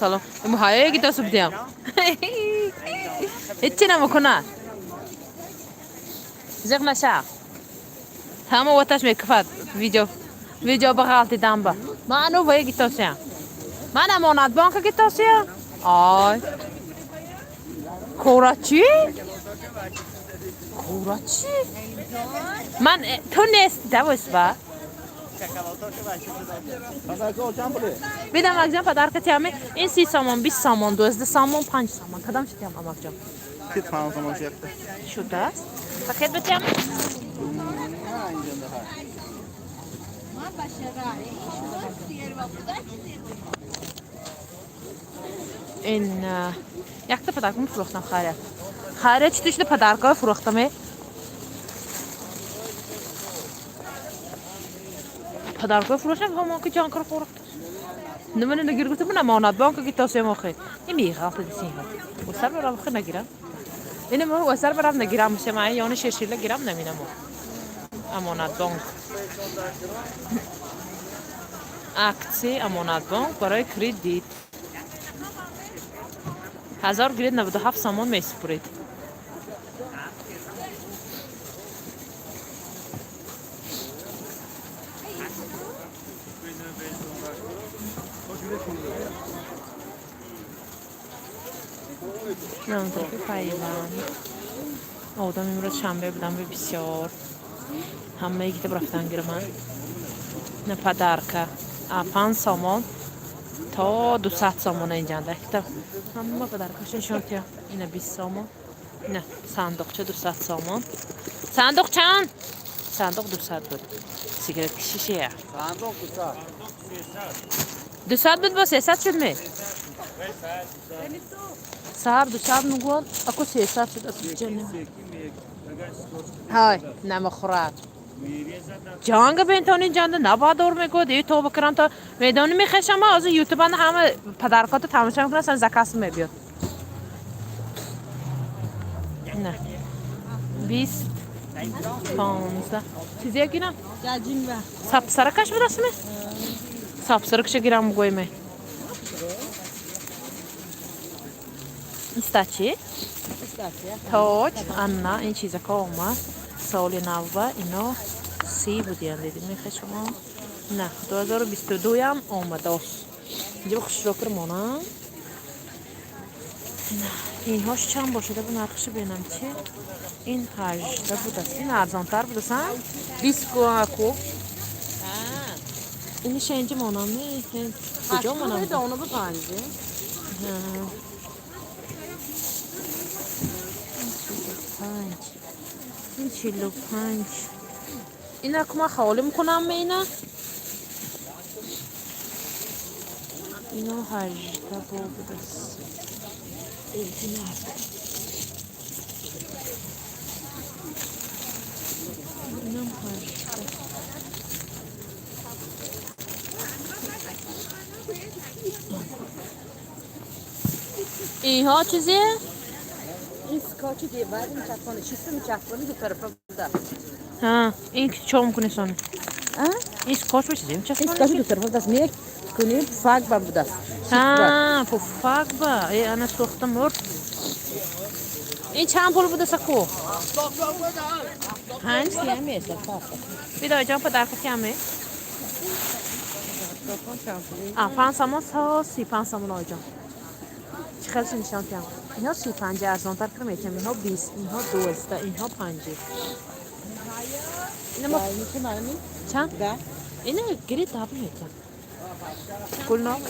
سلام محایه گیتا سو بدیم هیچی نمیکنه زیغ نشه همه وقتش میکفت ویدیو بغلطی دنبه منو باید گیتا سیم من امانت بانک گیتا سیم آی کورا چی؟ کورا چی؟ من تو نیست دوست با بیدم اگجام پدر کتی همه این 30 سامان 20 سامان 12 سامان 5 سامان کدام شدی هم اگجام کت پنج سامان شده شده است پاکت بتی همه این یک تا پدرکم فروختم خیره چی توشده پدرکای فروختمه پدرکای فروشم همون که جان کار فروخته نمونه نگیر گفتم من امانت بانک که تاسه مخه این میغلطه دیسین و سر برام خیلی نگیرم اینم و سر برام نگیرم میشه من یعنی شیرشیله گیرم نمینم امانت بانک اکسی امانت بانک برای کردیت 1000 گرید 97 سامان میسپرید نمیدونم پیوند آدم امروز شنبه بودم به بسیار همه یکی برفتن گیر من نه پدرکه 5 سامان تا 200 سامان اینجا دکتم همه پدرکشون شانتیا اینه 20 سامان نه صندوقچه 200 سامان صندوق چند؟ صندوق 200 بود سیگرت کشیشه صندوق 200 بود با 300 شد می سهر 200 میگوال اکو 300 شد اکو جنه های نمخورد جانگ بینتونی جانده نباید دور میگو دیو تو بکرم تا میدانی میخشم از یوتیوب همه پدرکات تماشا میکنن سن زکاس میبیاد نه 20 15 چیزی گیرم جاجین با سب سرکش بدست می سب سرکش گیرم گوی می استا چی؟ تاج انا این چیزا که اومد سال نوه اینا 30 بودین دیدیم میخواه شما نه 2022 هم آمده است اینجا بخش شکر مانم این هاش چند باشده به نرخش بینم چی این 18 بود است این ارزانتر بود است 20 اکو اینش اینجا مانمه کجا مانم دانو بپنجه این 45 اینا که من خالی میکنم اینا اینا 18 بود است اینم 18 اینها چیزیه؟ این سکاچی دیوار میچسبونه چیزی میچسبونه دو طرفه بوده ها این چه میکنه سانه؟ این سکاچ به چیزی میچسبونه؟ این سکاچی دو طرفه دست میک کنیم فاگ با بوده ها فاگ با ای انا سوختم مرد این چند پول بوده سکو؟ 5 همیشه فاگ بیدای جان پدر کتیمه؟ 5 سامان 35 سامان آی جان چی خیلیش نشان کم اینها 35 ارزانتر کرم ایتم اینها 20 اینها 12 اینها 5 اینا ما چند؟ اینا گری دابل میتم کل نام